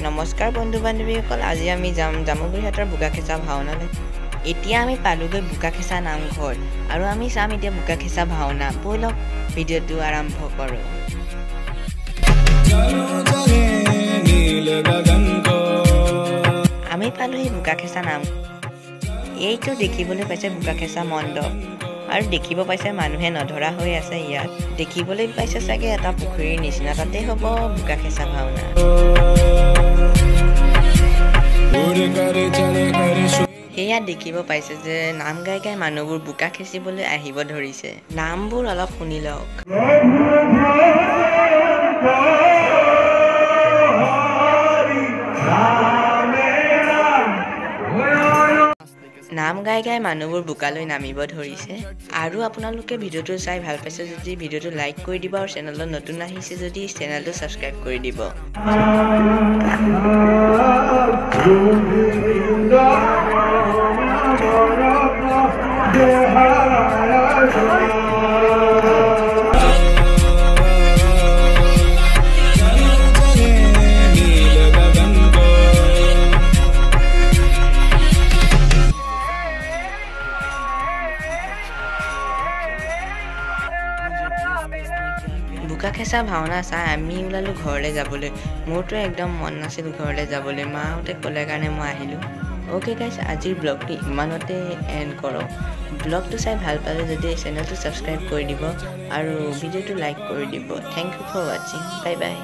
নমস্কাৰ বন্ধু বান্ধৱীসকল, আজি আমি যাম জামুগুৰিহাটৰ বোকাখেঁচা ভাওনালৈ। এতিয়া আমি পালোগৈ বোকাখেঁচা নামঘৰ আৰু আমি চাম এতিয়া বোকাখেঁচা ভাওনা। ব'লক ভিডিঅ'টো আৰম্ভ কৰোঁ। আমি পালোহি বোকাখেঁচা নাম। এইটো দেখিবলৈ পাইছে বোকাখেঁচা মণ্ডপ আৰু দেখিব পাইছে মানুহে নধৰা হৈ আছে। ইয়াত দেখিবলৈ পাইছে চাগে এটা পুখুৰীৰ নিচিনা, তাতে হ'ব বোকাখেঁচা ভাওনা। সেয়া দেখিব পাইছে যে নাম গাই গাই মানুহবোৰ বোকা খেচিবলৈ আহিব ধৰিছে। নামবোৰ অলপ শুনি লওক। নাম গাই গাই মানুহবোৰ বোকালৈ নামিব ধৰিছে। আৰু আপোনালোকে ভিডিঅ'টো চাই ভাল পাইছে যদি ভিডিঅ'টো লাইক কৰি দিব আৰু চেনেলত নতুন আহিছে যদি চেনেলটো ছাবস্ক্ৰাইব কৰি দিব। বোকাখেঁচা ভাওনা চাই আমি ওলালোঁ ঘৰলৈ যাবলৈ। মোৰতো একদম মন নাছিল ঘৰলৈ যাবলৈ, মাহঁতে ক'লে কাৰণে মই আহিলোঁ। অ'কে গাইছ, আজিৰ ব্লগটো ইমানতে এণ্ড কৰক। ব্লগটো চাই ভাল পালে যদি চেনেলটো ছাবস্ক্ৰাইব কৰি দিব আৰু ভিডিঅ'টো লাইক কৰি দিব। থেংক ইউ ফৰ ৱাচিং। Bye bye.